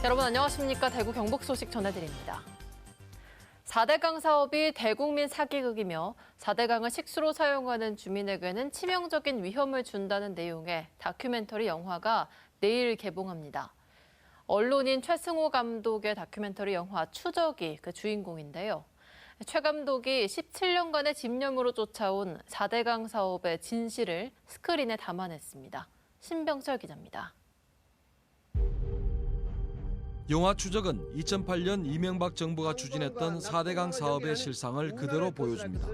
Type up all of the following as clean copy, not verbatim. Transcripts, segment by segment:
여러분 안녕하십니까? 대구 경북 소식 전해드립니다. 4대강 사업이 대국민 사기극이며 4대강을 식수로 사용하는 주민에게는 치명적인 위험을 준다는 내용의 다큐멘터리 영화가 내일 개봉합니다. 언론인 최승호 감독의 다큐멘터리 영화 추적이 그 주인공인데요. 최 감독이 17년간의 집념으로 쫓아온 4대강 사업의 진실을 스크린에 담아냈습니다. 신병철 기자입니다. 영화 추적은 2008년 이명박 정부가 추진했던 4대강 사업의 실상을 그대로 보여줍니다.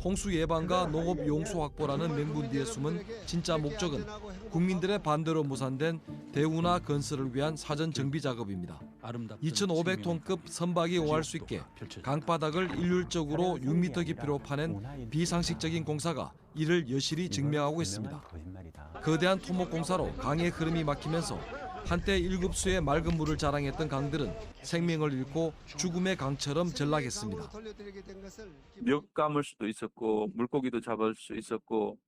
홍수 예방과 농업 용수 확보라는 명분 뒤에 숨은 진짜 목적은 국민들의 반대로 무산된 대우나 건설을 위한 사전 정비 작업입니다. 2,500톤급 선박이 오갈 수 있게 강바닥을 일률적으로 6m 깊이로 파낸 비상식적인 공사가 이를 여실히 증명하고 있습니다. 거대한 토목 공사로 강의 흐름이 막히면서 한때 7수의 맑은 물을 자랑했던 강들은 생명을 잃고 죽음의 강처럼 전락했습니다. 멱 감을 수도 있었고 물고기도 잡을 수 있었고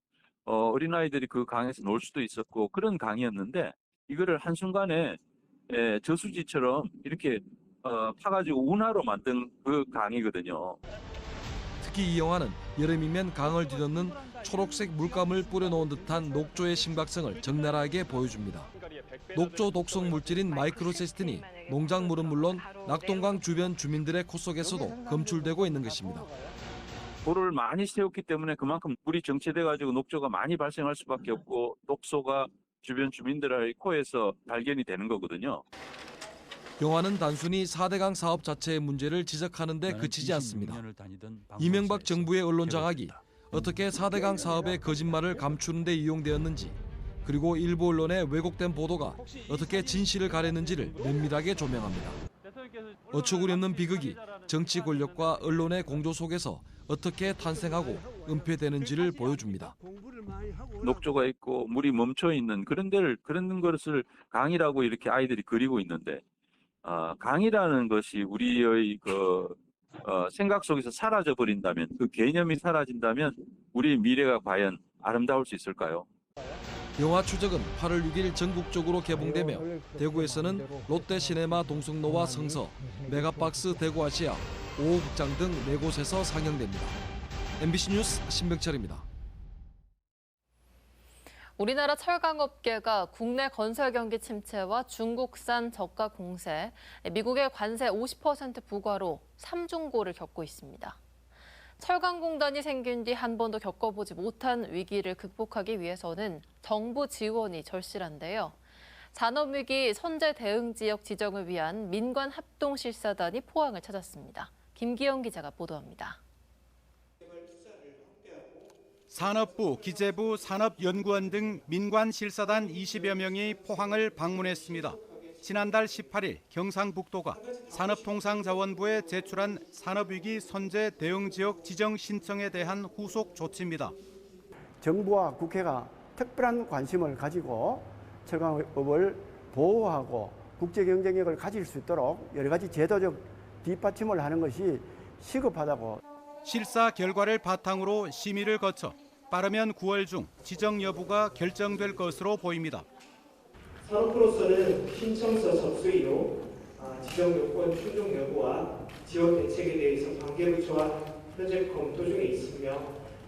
어린아이들이 그 강에서 놀 수도 있었고 그런 강이었는데 이거를 한순간에 저수지처럼 이렇게 파가지고 운하로 만든 그 강이거든요. 특히 이 영화는 여름이면 강을 뒤덮는 초록색 물감을 뿌려놓은 듯한 녹조의 심각성을 적나라하게 보여줍니다. 녹조 독성 물질인 마이크로세스틴이 농작물은 물론 낙동강 주변 주민들의 코 속에서도 검출되고 있는 것입니다. 돌을 많이 세웠기 때문에 그만큼 물이 정체돼가지고 녹조가 많이 발생할 수밖에 없고 독소가 주변 주민들의 코에서 발견이 되는 거거든요. 영화는 단순히 4대강 사업 자체의 문제를 지적하는 데 그치지 않습니다. 이명박 정부의 언론 장악이 어떻게 4대강 사업의 거짓말을 감추는 데 이용되었는지, 그리고 일부 언론의 왜곡된 보도가 어떻게 진실을 가렸는지를 면밀하게 조명합니다. 어처구니 없는 비극이 정치 권력과 언론의 공조 속에서 어떻게 탄생하고 은폐되는지를 보여줍니다. 녹조가 있고 물이 멈춰 있는 그런 것을 강이라고 이렇게 아이들이 그리고 있는데 강이라는 것이 우리의 생각 속에서 사라져 버린다면, 그 개념이 사라진다면 우리의 미래가 과연 아름다울 수 있을까요? 영화 추적은 8월 6일 전국적으로 개봉되며 대구에서는 롯데시네마 동성로와 성서, 메가박스 대구아시아, 5호 극장 등 4곳에서 상영됩니다. MBC 뉴스 신병철입니다. 우리나라 철강업계가 국내 건설 경기 침체와 중국산 저가 공세, 미국의 관세 50% 부과로 삼중고를 겪고 있습니다. 철강공단이 생긴 뒤 한 번도 겪어보지 못한 위기를 극복하기 위해서는 정부 지원이 절실한데요. 산업위기 선제 대응 지역 지정을 위한 민관 합동실사단이 포항을 찾았습니다. 김기영 기자가 보도합니다. 산업부, 기재부, 산업연구원 등 민관 실사단 20여 명이 포항을 방문했습니다. 지난달 18일 경상북도가 산업통상자원부에 제출한 산업위기 선제 대응지역 지정 신청에 대한 후속 조치입니다. 정부와 국회가 특별한 관심을 가지고 철강업을 보호하고 국제 경쟁력을 가질 수 있도록 여러 가지 제도적 뒷받침을 하는 것이 시급하다고. 실사 결과를 바탕으로 심의를 거쳐 빠르면 9월 중 지정 여부가 결정될 것으로 보입니다. 산업부로서는 신청서 접수 이후 지정 요건 충족 여부와 지원 대책에 대해서 관계부처와 현재 검토 중에 있으며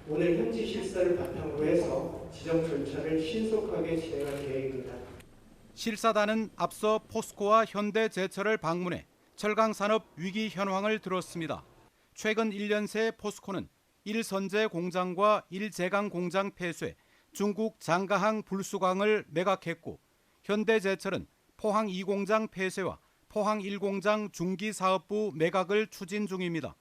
오늘 현지 실사를 바탕으로 해서 지정 절차를 신속하게 진행할 계획입니다. 실사단은 앞서 포스코와 현대제철을 방문해 철강산업 위기 현황을 들었습니다. 최근 1년 새 포스코는 1선제 공장과 1제강 공장 폐쇄, 중국 장가항 불수강을 매각했고 현대제철은 포항 2공장 폐쇄와 포항 1공장 중기사업부 매각을 추진 중입니다.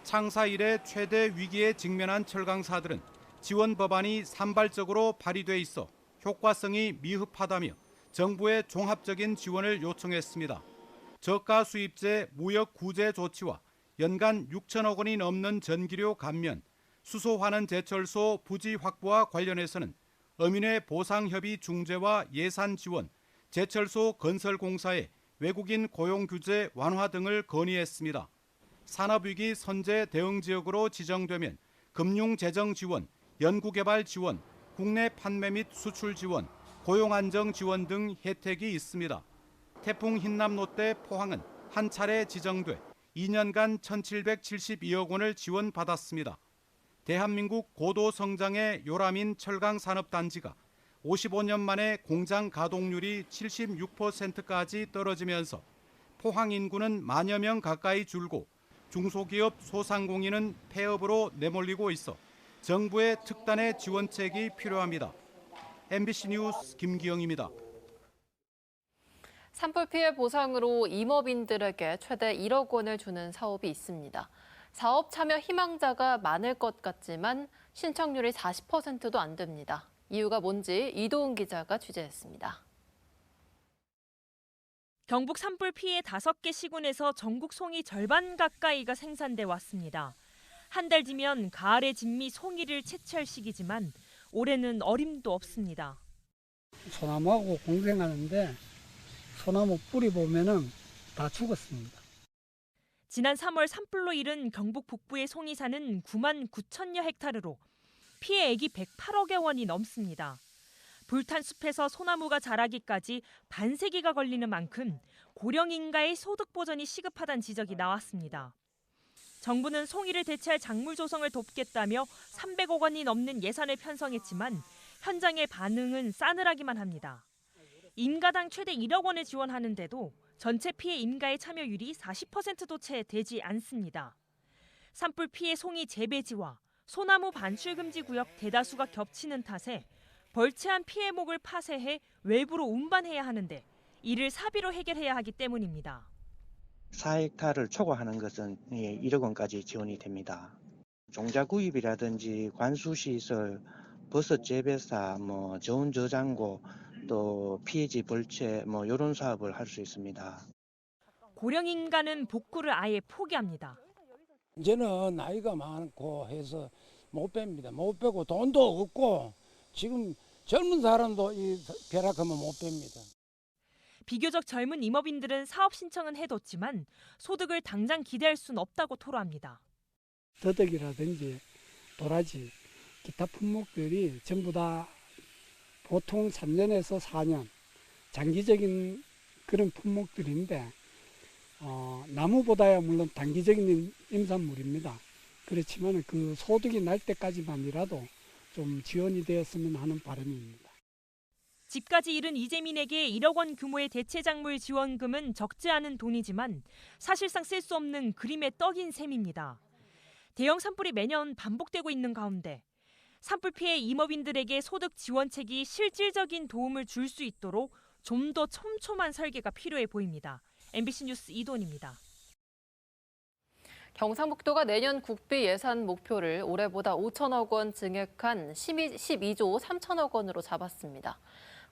창사 이래 최대 위기에 직면한 철강사들은 지원 법안이 산발적으로 발의돼 있어 효과성이 미흡하다며 정부의 종합적인 지원을 요청했습니다. 저가 수입제 무역 구제 조치와 연간 6천억 원이 넘는 전기료 감면, 수소환원 제철소 부지 확보와 관련해서는 어민회 보상협의 중재와 예산 지원, 제철소 건설 공사의 외국인 고용 규제 완화 등을 건의했습니다. 산업위기 선제 대응 지역으로 지정되면 금융재정 지원, 연구개발 지원, 국내 판매 및 수출 지원, 고용 안정 지원 등 혜택이 있습니다. 태풍 흰남 롯데 포항은 한 차례 지정돼 2년간 1,772억 원을 지원받았습니다. 대한민국 고도 성장의 요람인 철강산업단지가 55년 만에 공장 가동률이 76%까지 떨어지면서 포항 인구는 만여 명 가까이 줄고 중소기업 소상공인은 폐업으로 내몰리고 있어 정부의 특단의 지원책이 필요합니다. MBC 뉴스 김기영입니다. 산불 피해 보상으로 임업인들에게 최대 1억 원을 주는 사업이 있습니다. 사업 참여 희망자가 많을 것 같지만 신청률이 40%도 안 됩니다. 이유가 뭔지 이도훈 기자가 취재했습니다. 경북 산불 피해 5개 시군에서 전국 송이 절반 가까이가 생산돼 왔습니다. 한 달 뒤면 가을에 진미 송이를 채취할 시기지만 올해는 어림도 없습니다. 소나무하고 공생하는데 소나무 뿌리 보면은 다 죽었습니다. 지난 3월 산불로 잃은 경북 북부의 송이산은 9만 9천여 헥타르로 피해액이 108억여 원이 넘습니다. 불탄 숲에서 소나무가 자라기까지 반세기가 걸리는 만큼 고령인가의 소득 보전이 시급하다는 지적이 나왔습니다. 정부는 송이를 대체할 작물 조성을 돕겠다며 300억 원이 넘는 예산을 편성했지만 현장의 반응은 싸늘하기만 합니다. 임가당 최대 1억 원을 지원하는데도 전체 피해 임가의 참여율이 40%도 채 되지 않습니다. 산불 피해 송이 재배지와 소나무 반출 금지 구역 대다수가 겹치는 탓에 벌채한 피해목을 파쇄해 외부로 운반해야 하는데 이를 사비로 해결해야 하기 때문입니다. 4헥타를 초과하는 것은 1억 원까지 지원이 됩니다. 종자 구입이라든지 관수시설, 버섯 재배사, 저온 저장고, 또 피해지 벌채 이런 사업을 할 수 있습니다. 고령 인가는 복구를 아예 포기합니다. 이제는 나이가 많고 해서 못 뺍니다. 못 빼고 돈도 없고 지금 젊은 사람도 이 벼락하면 못 뺍니다. 비교적 젊은 임업인들은 사업 신청은 해뒀지만 소득을 당장 기대할 수는 없다고 토로합니다. 더덕이라든지 도라지, 기타 품목들이 전부 다 보통 3년에서 4년 장기적인 그런 품목들인데 나무보다야 물론 단기적인 임산물입니다. 그렇지만 그 소득이 날 때까지만이라도 좀 지원이 되었으면 하는 바람입니다. 집까지 잃은 이재민에게 1억 원 규모의 대체작물 지원금은 적지 않은 돈이지만 사실상 쓸 수 없는 그림의 떡인 셈입니다. 대형 산불이 매년 반복되고 있는 가운데 산불 피해 임업인들에게 소득 지원책이 실질적인 도움을 줄 수 있도록 좀 더 촘촘한 설계가 필요해 보입니다. MBC 뉴스 이도훈입니다. 경상북도가 내년 국비 예산 목표를 올해보다 5천억 원 증액한 12조 3천억 원으로 잡았습니다.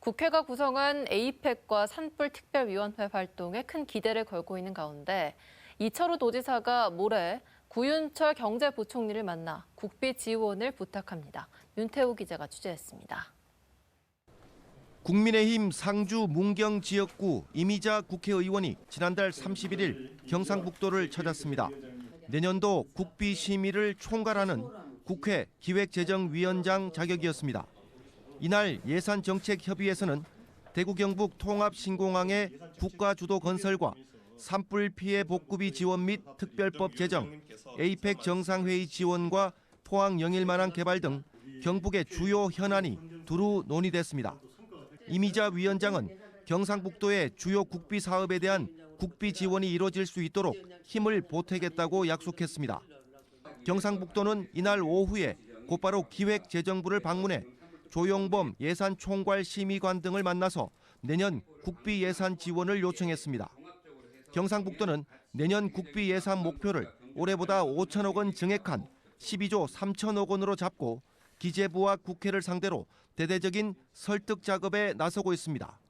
국회가 구성한 에이펙과 산불특별위원회 활동에 큰 기대를 걸고 있는 가운데 이철우 도지사가 모레 구윤철 경제부총리를 만나 국비 지원을 부탁합니다. 윤태우 기자가 취재했습니다. 국민의힘 상주 문경 지역구 이미자 국회의원이 지난달 31일 경상북도를 찾았습니다. 내년도 국비 심의를 총괄하는 국회 기획재정위원장 자격이었습니다. 이날 예산정책협의회에서는 대구 경북 통합신공항의 국가주도 건설과 산불 피해 복구비 지원 및 특별법 제정, 에이펙 정상회의 지원과 포항 영일만항 개발 등 경북의 주요 현안이 두루 논의됐습니다. 이미자 위원장은 경상북도의 주요 국비 사업에 대한 국비 지원이 이뤄질 수 있도록 힘을 보태겠다고 약속했습니다. 경상북도는 이날 오후에 곧바로 기획재정부를 방문해 조용범 예산총괄심의관 등을 만나서 내년 국비 예산 지원을 요청했습니다. 경상북도는 내년 국비 예산 목표를 올해보다 5천억 원 증액한 12조 3천억 원으로 잡고 기재부와 국회를 상대로 대대적인 설득 작업에 나서고 있습니다.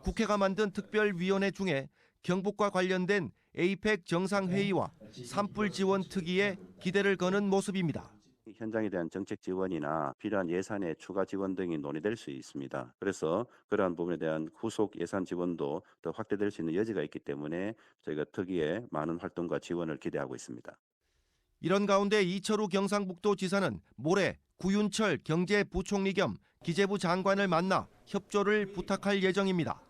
국회가 만든 특별위원회 중에 경북과 관련된 에이펙 정상회의와 산불 지원 특위에 기대를 거는 모습입니다. 현장에 대한 정책 지원이나 필요한 예산의 추가 지원 등이 논의될 수 있습니다. 그래서 그러한 부분에 대한 후속 예산 지원도 더 확대될 수 있는 여지가 있기 때문에 저희가 특위에 많은 활동과 지원을 기대하고 있습니다. 이런 가운데 이철우 경상북도 지사는 모레 구윤철 경제부총리 겸 기재부 장관을 만나 협조를 부탁할 예정입니다.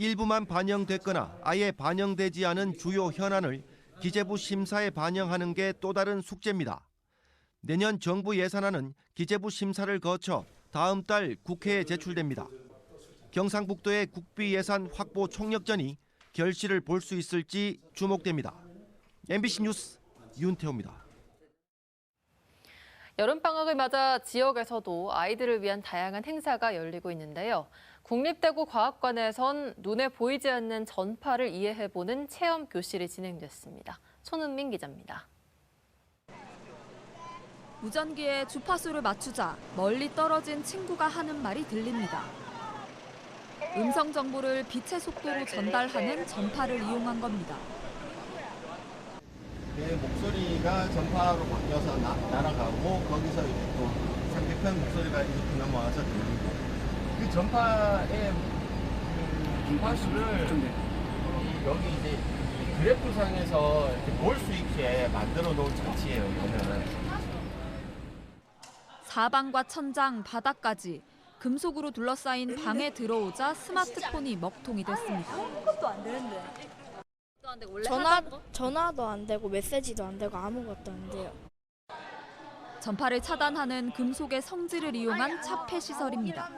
일부만 반영됐거나 아예 반영되지 않은 주요 현안을 기재부 심사에 반영하는 게 또 다른 숙제입니다. 내년 정부 예산안은 기재부 심사를 거쳐 다음 달 국회에 제출됩니다. 경상북도의 국비 예산 확보 총력전이 결실을 볼 수 있을지 주목됩니다. MBC 뉴스 윤태호입니다. 여름방학을 맞아 지역에서도 아이들을 위한 다양한 행사가 열리고 있는데요. 국립대구과학관에선 눈에 보이지 않는 전파를 이해해보는 체험 교실이 진행됐습니다. 손은민 기자입니다. 무전기에 주파수를 맞추자 멀리 떨어진 친구가 하는 말이 들립니다. 음성 정보를 빛의 속도로 전달하는 전파를 이용한 겁니다. 내 목소리가 전파로 바뀌어서 날아가고 거기서 이제 또 상대편 목소리가 이렇게 넘어와서 들리고 그 전파의 주파수를 여기 이제 그래프상에서 이렇게 볼 수 있게 만들어 놓은 장치예요. 이거는. 사방과 천장, 바닥까지 금속으로 둘러싸인 방에 들어오자 스마트폰이 먹통이 됐습니다. 아무것도 안 되는데. 전화도 안 되고 메시지도 안 되고 아무것도 안 돼요. 전파를 차단하는 금속의 성질을 이용한 차폐 시설입니다.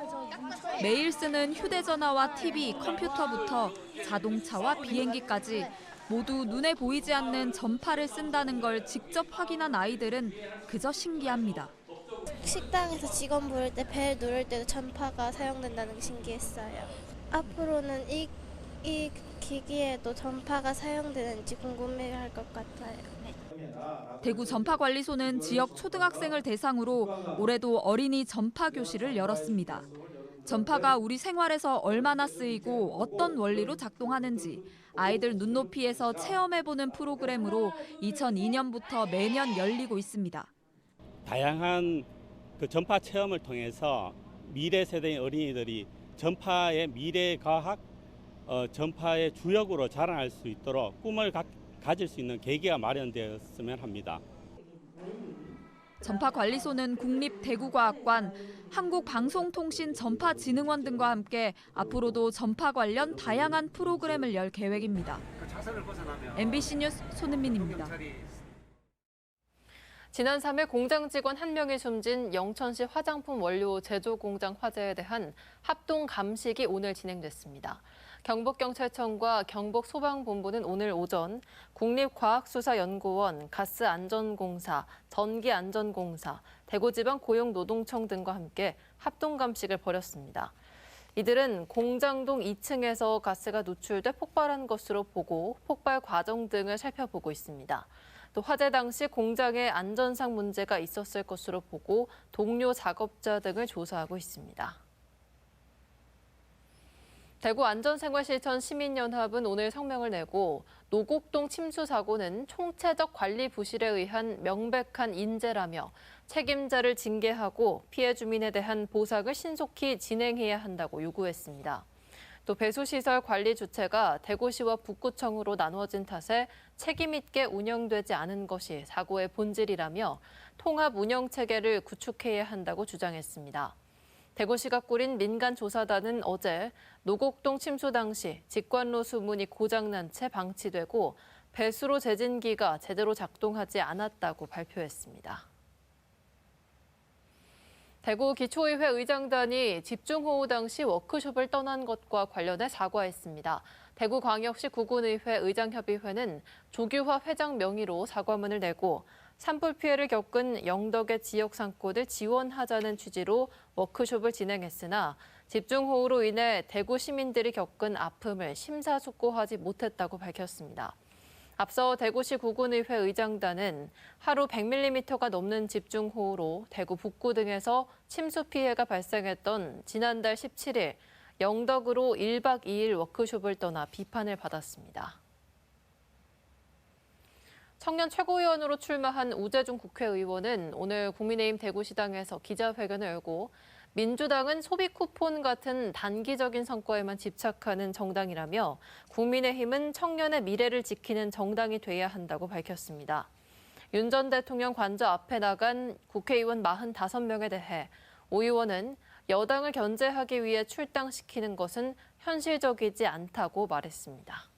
매일 쓰는 휴대전화와 TV, 컴퓨터부터 자동차와 비행기까지 모두 눈에 보이지 않는 전파를 쓴다는 걸 직접 확인한 아이들은 그저 신기합니다. 식당에서 직원 부를 때 벨 누를 때도 전파가 사용된다는 게 신기했어요. 앞으로는 이 기기에도 전파가 사용되는지 궁금해할 것 같아요. 대구 전파관리소는 지역 초등학생을 대상으로 올해도 어린이 전파 교실을 열었습니다. 전파가 우리 생활에서 얼마나 쓰이고 어떤 원리로 작동하는지 아이들 눈높이에서 체험해보는 프로그램으로 2002년부터 매년 열리고 있습니다. 다양한 그 전파 체험을 통해서 미래 세대의 어린이들이 전파의 미래 과학, 전파의 주역으로 자라날 수 있도록 꿈을 가질 수 있는 계기가 마련되었으면 합니다. 전파관리소는 국립대구과학관, 한국방송통신전파진흥원 등과 함께 앞으로도 전파 관련 다양한 프로그램을 열 계획입니다. MBC 뉴스 손은민입니다. 지난 3일 공장 직원 1명이 숨진 영천시 화장품 원료 제조 공장 화재에 대한 합동 감식이 오늘 진행됐습니다. 경북경찰청과 경북소방본부는 오늘 오전 국립과학수사연구원, 가스안전공사, 전기안전공사, 대구지방고용노동청 등과 함께 합동감식을 벌였습니다. 이들은 공장동 2층에서 가스가 노출돼 폭발한 것으로 보고 폭발 과정 등을 살펴보고 있습니다. 또 화재 당시 공장에 안전상 문제가 있었을 것으로 보고 동료 작업자 등을 조사하고 있습니다. 대구 안전생활실천 시민연합은 오늘 성명을 내고 노곡동 침수 사고는 총체적 관리 부실에 의한 명백한 인재라며 책임자를 징계하고 피해 주민에 대한 보상을 신속히 진행해야 한다고 요구했습니다. 또 배수시설 관리 주체가 대구시와 북구청으로 나누어진 탓에 책임 있게 운영되지 않은 것이 사고의 본질이라며 통합 운영 체계를 구축해야 한다고 주장했습니다. 대구시가 꾸린 민간조사단은 어제 노곡동 침수 당시 직관로 수문이 고장난 채 방치되고 배수로 제진기가 제대로 작동하지 않았다고 발표했습니다. 대구 기초의회 의장단이 집중호우 당시 워크숍을 떠난 것과 관련해 사과했습니다. 대구광역시 구군의회 의장협의회는 조규화 회장 명의로 사과문을 내고 산불 피해를 겪은 영덕의 지역 상권을 지원하자는 취지로 워크숍을 진행했으나 집중호우로 인해 대구 시민들이 겪은 아픔을 심사숙고하지 못했다고 밝혔습니다. 앞서 대구시 구군의회 의장단은 하루 100mm가 넘는 집중호우로 대구 북구 등에서 침수 피해가 발생했던 지난달 17일 영덕으로 1박 2일 워크숍을 떠나 비판을 받았습니다. 청년 최고위원으로 출마한 우재중 국회의원은 오늘 국민의힘 대구시당에서 기자회견을 열고 민주당은 소비 쿠폰 같은 단기적인 성과에만 집착하는 정당이라며 국민의힘은 청년의 미래를 지키는 정당이 돼야 한다고 밝혔습니다. 윤 전 대통령 관저 앞에 나간 국회의원 45명에 대해 오 의원은 여당을 견제하기 위해 출당시키는 것은 현실적이지 않다고 말했습니다.